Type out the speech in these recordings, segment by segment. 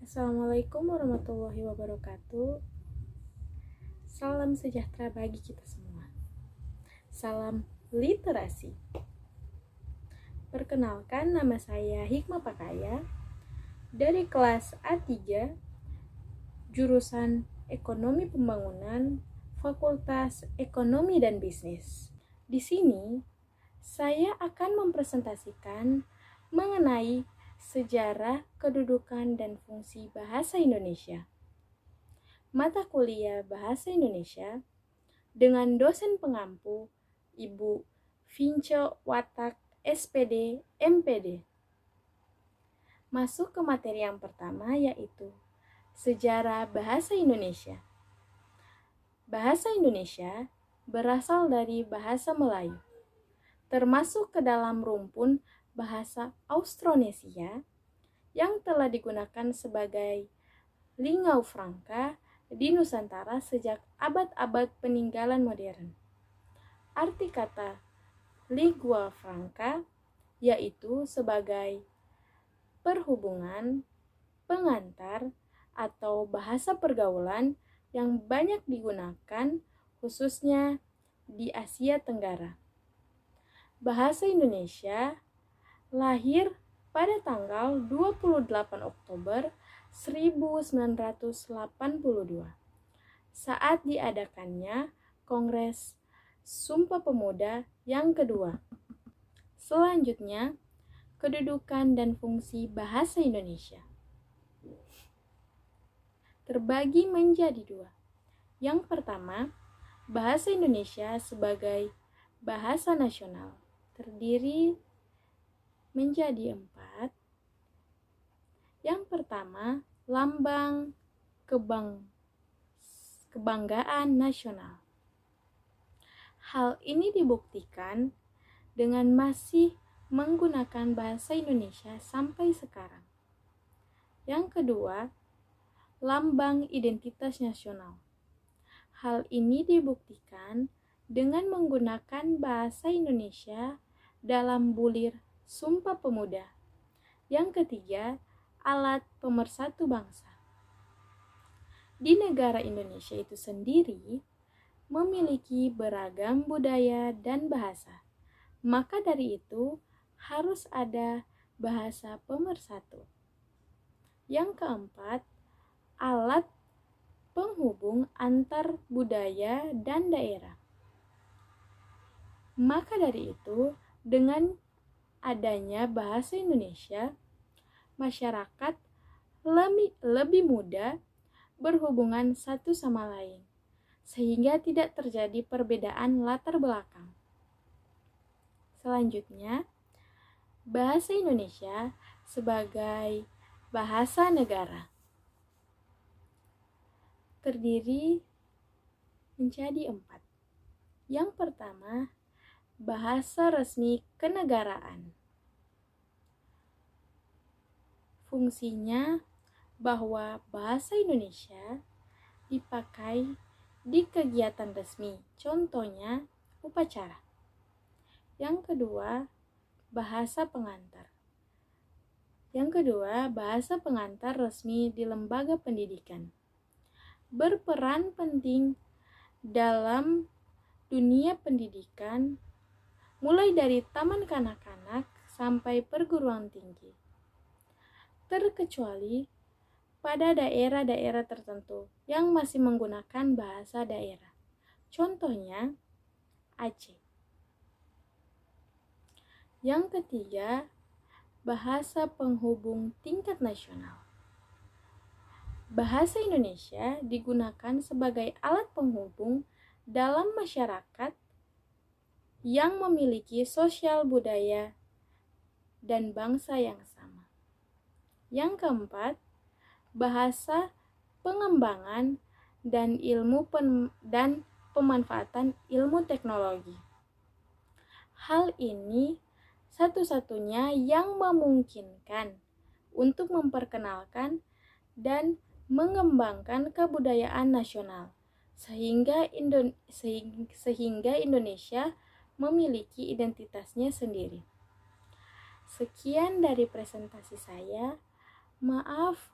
Assalamualaikum warahmatullahi wabarakatuh. Salam sejahtera bagi kita semua. Salam literasi. Perkenalkan, nama saya Hikmah Pakaya dari kelas A3 jurusan Ekonomi Pembangunan Fakultas Ekonomi dan Bisnis. Di sini saya akan mempresentasikan mengenai sejarah, kedudukan, dan fungsi bahasa Indonesia. Mata kuliah Bahasa Indonesia dengan dosen pengampu Ibu Vinco Watak, SPD, MPD. Masuk ke materi yang pertama, yaitu sejarah bahasa Indonesia. Bahasa Indonesia berasal dari bahasa Melayu, termasuk ke dalam rumpun bahasa Austronesia yang telah digunakan sebagai lingua franca di Nusantara sejak abad-abad peninggalan modern. Arti kata lingua franca yaitu sebagai perhubungan, pengantar, atau bahasa pergaulan yang banyak digunakan khususnya di Asia Tenggara. Bahasa Indonesia lahir pada tanggal 28 Oktober 1982 saat diadakannya Kongres Sumpah Pemuda yang kedua. Selanjutnya, kedudukan dan fungsi bahasa Indonesia terbagi menjadi dua. Yang pertama, bahasa Indonesia sebagai bahasa nasional terdiri menjadi 4. Yang pertama, lambang kebanggaan nasional. Hal ini dibuktikan dengan masih menggunakan bahasa Indonesia sampai sekarang. Yang kedua, lambang identitas nasional. Hal ini dibuktikan dengan menggunakan bahasa Indonesia dalam bulir Sumpah Pemuda. Yang ketiga, alat pemersatu bangsa. Di negara Indonesia itu sendiri memiliki beragam budaya dan bahasa. Maka dari itu harus ada bahasa pemersatu. Yang keempat, alat penghubung antar budaya dan daerah. Maka dari itu, dengan adanya bahasa Indonesia, masyarakat lebih mudah berhubungan satu sama lain, sehingga tidak terjadi perbedaan latar belakang. Selanjutnya, bahasa Indonesia sebagai bahasa negara terdiri menjadi 4. Yang pertama, bahasa resmi kenegaraan. Fungsinya bahwa bahasa Indonesia dipakai di kegiatan resmi, contohnya upacara. Yang kedua, bahasa pengantar. Yang kedua, bahasa pengantar resmi di lembaga pendidikan. Berperan penting dalam dunia pendidikan, mulai dari taman kanak-kanak sampai perguruan tinggi, terkecuali pada daerah-daerah tertentu yang masih menggunakan bahasa daerah. Contohnya, Aceh. Yang ketiga, bahasa penghubung tingkat nasional. Bahasa Indonesia digunakan sebagai alat penghubung dalam masyarakat yang memiliki sosial budaya dan bangsa yang sama. Yang keempat, bahasa pengembangan dan pemanfaatan ilmu teknologi. Hal ini satu-satunya yang memungkinkan untuk memperkenalkan dan mengembangkan kebudayaan nasional, sehingga Indonesia memiliki identitasnya sendiri. Sekian dari presentasi saya. Maaf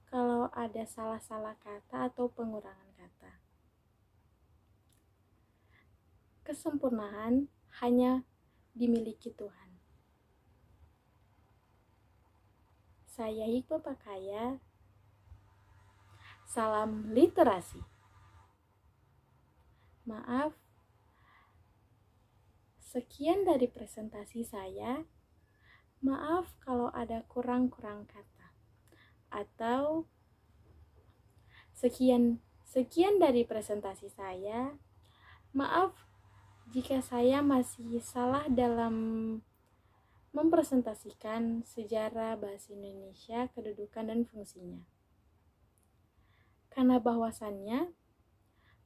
kalau kalau ada salah-salah kata atau pengurangan kata. Kesempurnaan hanya dimiliki Tuhan. Saya Hikmah Pakaya. Salam literasi. Maaf, sekian dari presentasi saya. Maaf kalau ada kurang-kurang kata. Atau sekian dari presentasi saya. Maaf jika saya masih salah dalam mempresentasikan sejarah bahasa Indonesia, kedudukan dan fungsinya. Karena bahwasannya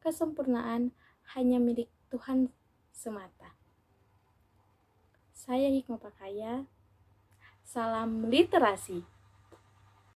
kesempurnaan hanya milik Tuhan semata. Saya Hikmah Pakaya. Salam literasi.